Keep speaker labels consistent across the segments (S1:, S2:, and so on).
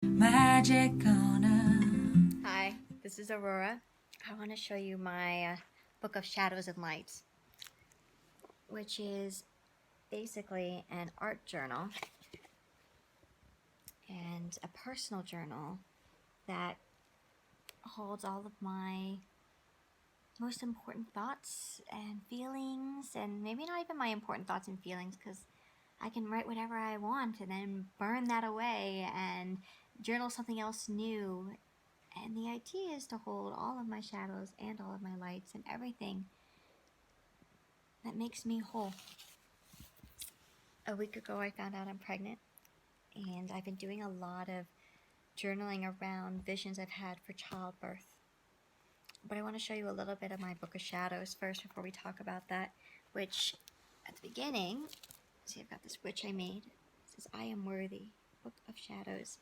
S1: Magic on a...
S2: Hi, this is Aurora. I want to show you my book of shadows and lights, which is basically an art journal and a personal journal that holds all of my most important thoughts and feelings, and maybe not even my important thoughts and feelings, because I can write whatever I want and then burn that away and journal something else new. And the idea is to hold all of my shadows and all of my lights and everything that makes me whole. A week ago, I found out I'm pregnant, and I've been doing a lot of journaling around visions I've had for childbirth. But I want to show you a little bit of my book of shadows first before we talk about that, which at the beginning, see, I've got this witch I made. It says, I am worthy, book of shadows.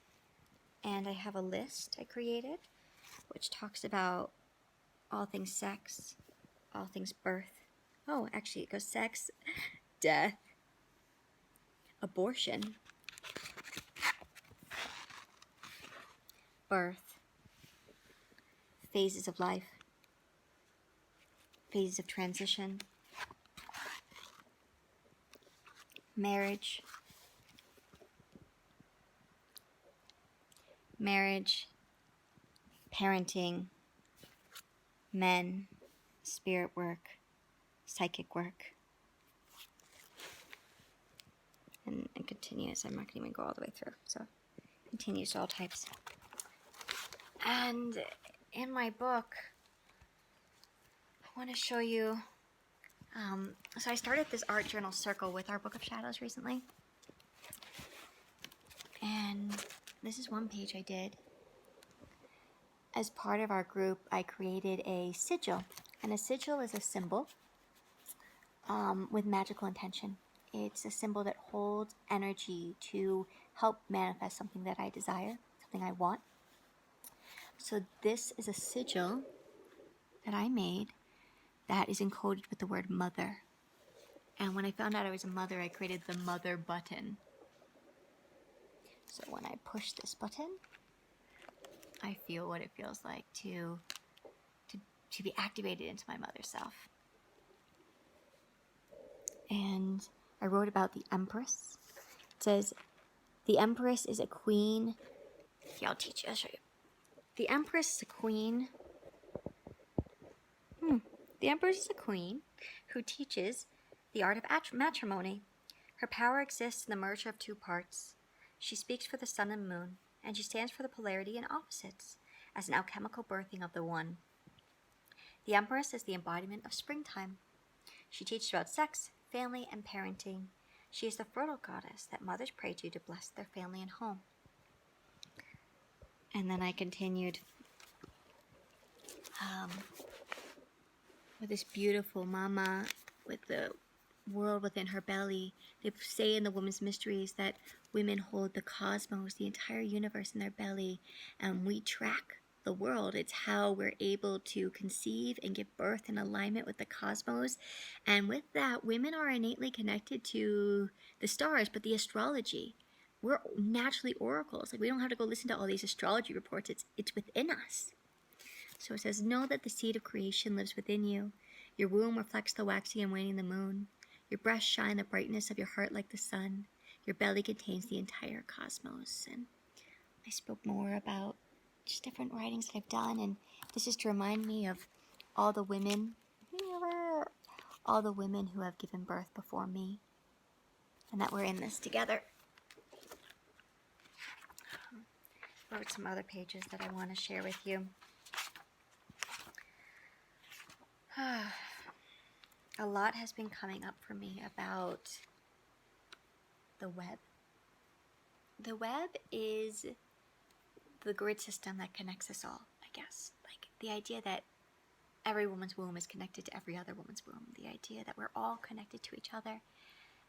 S2: And I have a list I created, which talks about all things sex, all things birth. Oh, actually, it goes sex, death, abortion, birth, phases of life, phases of transition, marriage, parenting, men, spirit work, psychic work, and it continues. I'm not going to even go all the way through, so it continues to all types. And in my book, I want to show you, so I started this art journal circle with our book of shadows recently, and this is one page I did. As part of our group, I created a sigil, and a sigil is a symbol with magical intention. It's a symbol that holds energy to help manifest something that I desire, something I want. So this is a sigil that I made that is encoded with the word mother. And when I found out I was a mother, I created the mother button. So when I push this button, I feel what it feels like to be activated into my mother self. And I wrote about the Empress. It says, the Empress is a queen. Yeah, I'll show you. The Empress is a queen. The Empress is a queen who teaches the art of matrimony. Her power exists in the merger of two parts. She speaks for the sun and moon, and she stands for the polarity and opposites, as an alchemical birthing of the one. The Empress is the embodiment of springtime. She teaches about sex, family, and parenting. She is the fertile goddess that mothers pray to bless their family and home. And then I continued with this beautiful mama with the world within her belly. They say in the Woman's Mysteries that women hold the cosmos, the entire universe in their belly, and we track the world. It's how we're able to conceive and give birth in alignment with the cosmos. And with that, women are innately connected to the stars, but the astrology. We're naturally oracles. Like, we don't have to go listen to all these astrology reports. It's within us. So it says, know that the seed of creation lives within you. Your womb reflects the waxing and waning of the moon. Your breasts shine the brightness of your heart like the sun. Your belly contains the entire cosmos. And I spoke more about just different writings that I've done. And this is to remind me of all the women who have given birth before me, and that we're in this together. I wrote some other pages that I want to share with you. A lot has been coming up for me about the web. The web is the grid system that connects us all, I guess. Like, the idea that every woman's womb is connected to every other woman's womb. The idea that we're all connected to each other,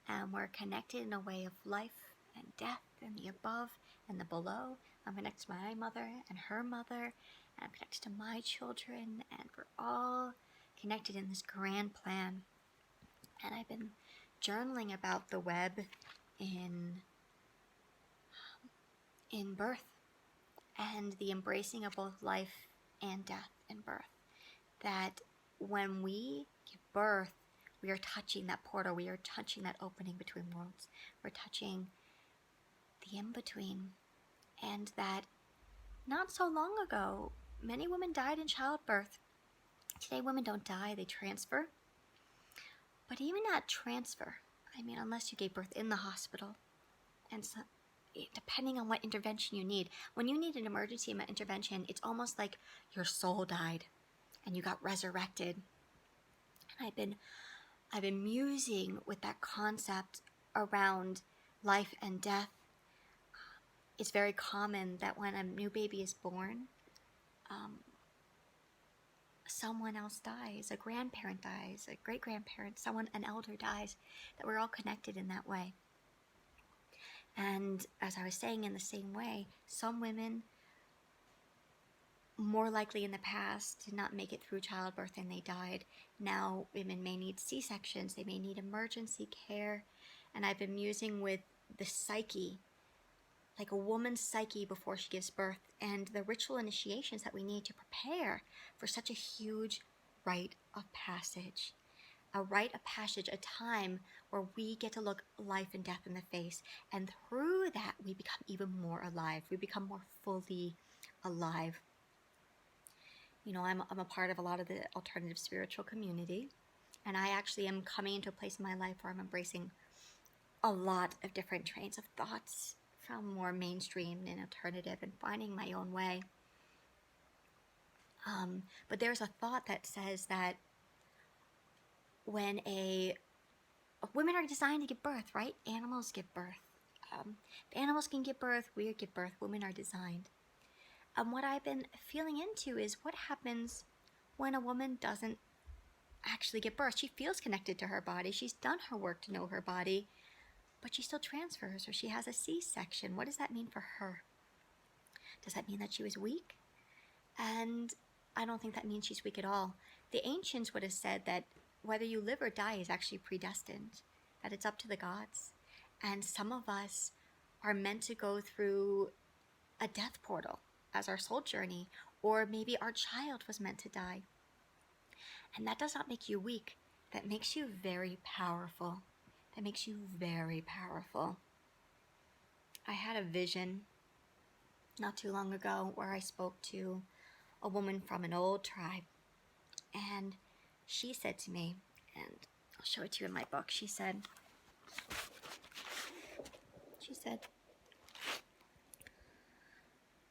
S2: and we're connected in a way of life and death and the above and the below. I'm connected to my mother and her mother, and I'm connected to my children, and we're all connected in this grand plan. And I've been journaling about the web in birth. and the embracing of both life and death and birth. That when we give birth, we are touching that portal, we are touching that opening between worlds, we're touching the in-between. And that not so long ago, many women died in childbirth. Today, women don't die, they transfer. But even that transfer, I mean, unless you gave birth in the hospital, and so, depending on what intervention you need, when you need an emergency intervention, it's almost like your soul died and you got resurrected. And I've been musing with that concept around life and death. It's very common that when a new baby is born, someone else dies, a grandparent dies, a great-grandparent, an elder dies, that we're all connected in that way. And as I was saying, in the same way, some women, more likely in the past, did not make it through childbirth and they died. Now women may need C-sections, they may need emergency care. And I've been musing with the psyche, like a woman's psyche before she gives birth, and the ritual initiations that we need to prepare for such a huge rite of passage. A rite of passage, a time where we get to look life and death in the face, and through that we become even more alive. We become more fully alive. You know, I'm a part of a lot of the alternative spiritual community, and I actually am coming into a place in my life where I'm embracing a lot of different trains of thoughts from more mainstream and alternative, and finding my own way. But there's a thought that says that when women are designed to give birth, right? Animals give birth. If animals can give birth, we give birth. Women are designed. And what I've been feeling into is what happens when a woman doesn't actually give birth. She feels connected to her body. She's done her work to know her body, but she still transfers, or she has a C-section. What does that mean for her? Does that mean that she was weak? And I don't think that means she's weak at all. The ancients would have said that whether you live or die is actually predestined, that it's up to the gods. And some of us are meant to go through a death portal as our soul journey, or maybe our child was meant to die. And that does not make you weak. That makes you very powerful. That makes you very powerful. I had a vision not too long ago where I spoke to a woman from an old tribe, and she said to me, and I'll show it to you in my book, she said,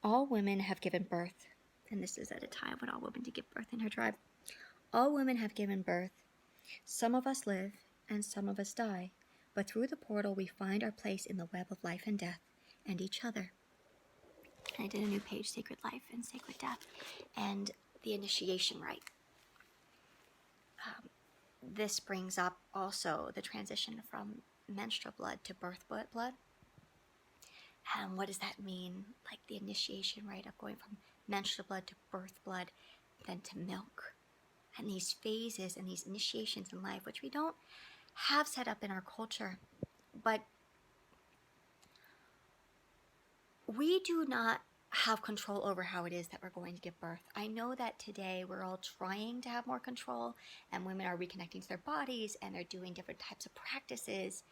S2: all women have given birth, and this is at a time when all women did give birth in her tribe. All women have given birth. Some of us live, and some of us die, but through the portal we find our place in the web of life and death, and each other. And I did a new page, Sacred Life and Sacred Death, and the initiation rite. This brings up also the transition from menstrual blood to birth blood. And what does that mean? Like the initiation rite of going from menstrual blood to birth blood, then to milk. And these phases and these initiations in life, which we don't have set up in our culture, but we do not have control over how it is that we're going to give birth. I know that today we're all trying to have more control, and women are reconnecting to their bodies, and they're doing different types of practices.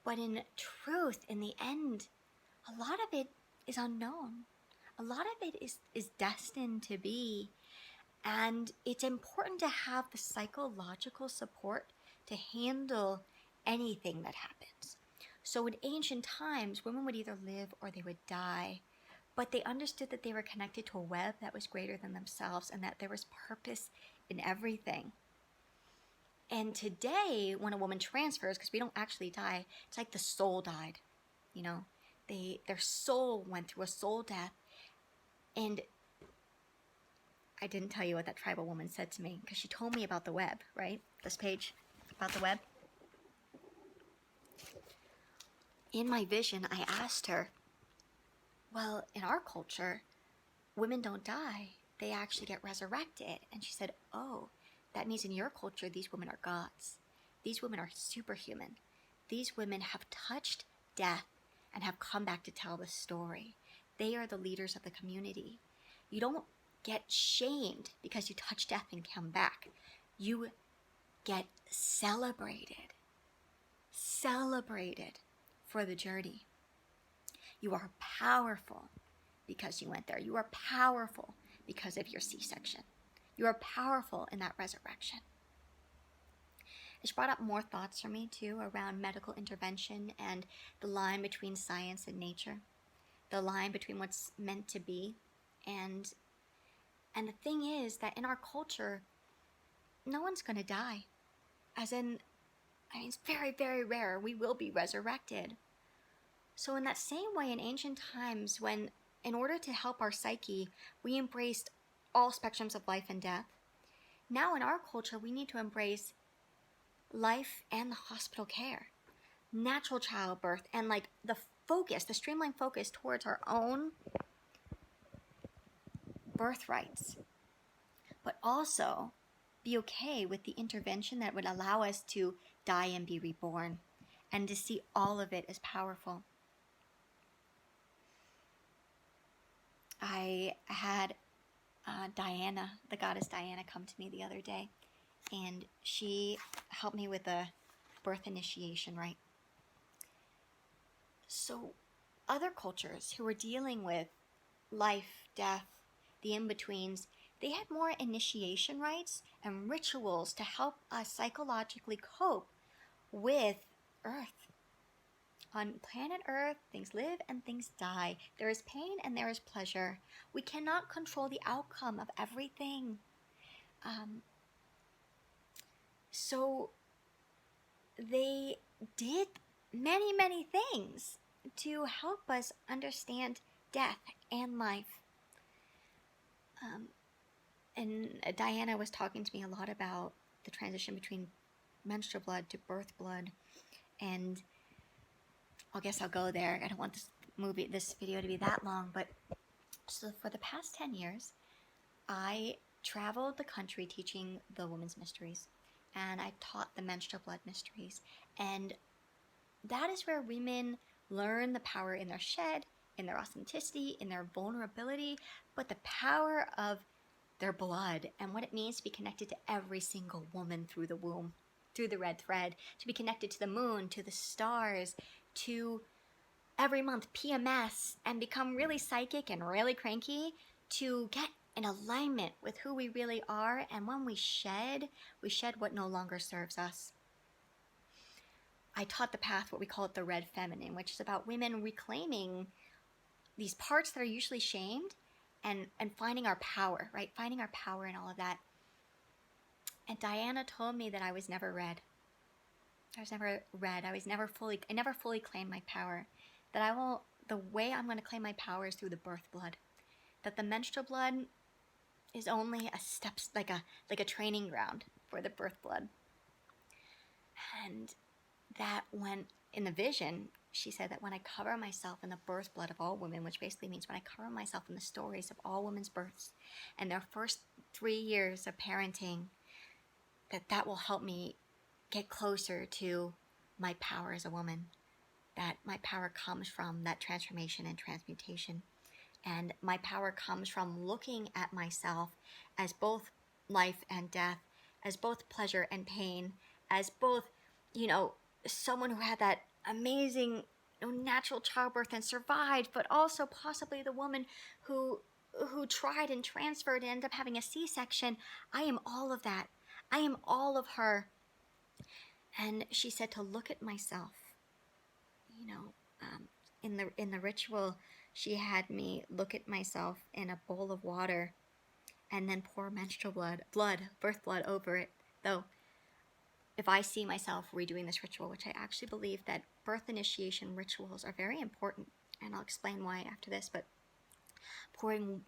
S2: But in truth, in the end, a lot of it is unknown. A lot of it is destined to be. And it's important to have the psychological support to handle anything that happens. So in ancient times, women would either live or they would die. But they understood that they were connected to a web that was greater than themselves, and that there was purpose in everything. And today, when a woman transfers, because we don't actually die, it's like the soul died. You know, their soul went through a soul death. And I didn't tell you what that tribal woman said to me, because she told me about the web, right? This page about the web. In my vision, I asked her, well, in our culture, women don't die. They actually get resurrected. And she said, oh, that means in your culture, these women are gods. These women are superhuman. These women have touched death and have come back to tell the story. They are the leaders of the community. You don't get shamed because you touch death and come back. You get celebrated for the journey. You are powerful because you went there. You are powerful because of your C-section. You are powerful in that resurrection. It's brought up more thoughts for me too around medical intervention and the line between science and nature, the line between what's meant to be. And the thing is that in our culture, no one's going to die. As in, it's very, very rare. We will be resurrected. So in that same way, in ancient times, when in order to help our psyche, we embraced all spectrums of life and death, now in our culture, we need to embrace life and the hospital care, natural childbirth, and like the streamlined focus towards our own birthrights, but also be okay with the intervention that would allow us to die and be reborn, and to see all of it as powerful. I had Diana, the goddess Diana, come to me the other day, and she helped me with a birth initiation rite. So other cultures who were dealing with life, death, the in-betweens, they had more initiation rites and rituals to help us psychologically cope with Earth. On planet Earth, things live and things die. There is pain and there is pleasure. We cannot control the outcome of everything. So they did many, many things to help us understand death and life. And Diana was talking to me a lot about the transition between menstrual blood to birth blood, and I guess I'll go there. I don't want this video to be that long, but so for the past 10 years, I traveled the country teaching the women's mysteries, and I taught the menstrual blood mysteries, and that is where women learn the power in their shed, in their authenticity, in their vulnerability, but the power of their blood and what it means to be connected to every single woman through the womb, through the red thread, to be connected to the moon, to the stars, to every month PMS, and become really psychic and really cranky, to get in alignment with who we really are. And when we shed what no longer serves us. I taught the path, what we call it the red feminine, which is about women reclaiming these parts that are usually shamed and finding our power, right? Finding our power in all of that. And Diana told me that I was never red. I never fully claimed my power. The way I'm going to claim my power is through the birth blood. That the menstrual blood is only a step, like a training ground for the birth blood. And that when, in the vision, she said that when I cover myself in the birth blood of all women, which basically means when I cover myself in the stories of all women's births and their first 3 years of parenting, that will help me get closer to my power as a woman, that my power comes from that transformation and transmutation. And my power comes from looking at myself as both life and death, as both pleasure and pain, as both, someone who had that amazing natural childbirth and survived, but also possibly the woman who tried and transferred and ended up having a C-section. I am all of that. I am all of her. And she said to look at myself. In the ritual, she had me look at myself in a bowl of water and then pour menstrual birth blood over it. Though, if I see myself redoing this ritual, which I actually believe that birth initiation rituals are very important, and I'll explain why after this, but pouring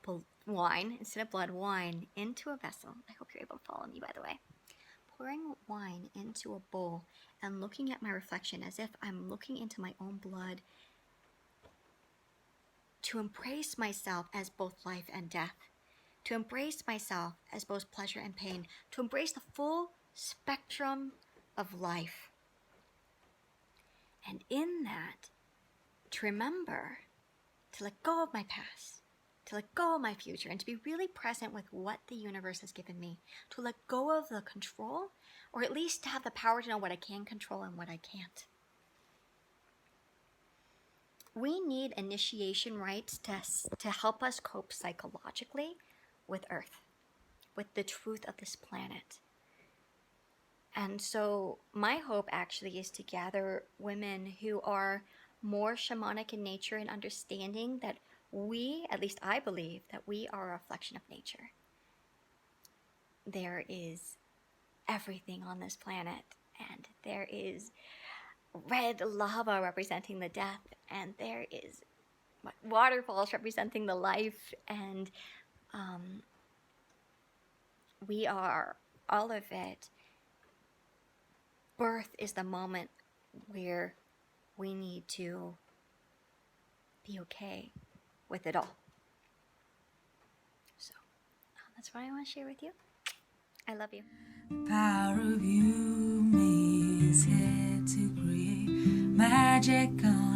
S2: wine, instead of blood, wine into a vessel. I hope you're able to follow me, by the way. Pouring wine into a bowl and looking at my reflection as if I'm looking into my own blood, to embrace myself as both life and death, to embrace myself as both pleasure and pain, to embrace the full spectrum of life. And in that, to remember to let go of my past, to let go of my future, and to be really present with what the universe has given me, to let go of the control, or at least to have the power to know what I can control and what I can't. We need initiation rites to help us cope psychologically with Earth, with the truth of this planet. And so my hope actually is to gather women who are more shamanic in nature and understanding that we, at least I believe, that we are a reflection of nature. There is everything on this planet, and there is red lava representing the death, and there is waterfalls representing the life, and we are all of it. Birth is the moment where we need to be okay with it all. So that's what I want to share with you. I love you.
S1: The power of you me is here to create magic on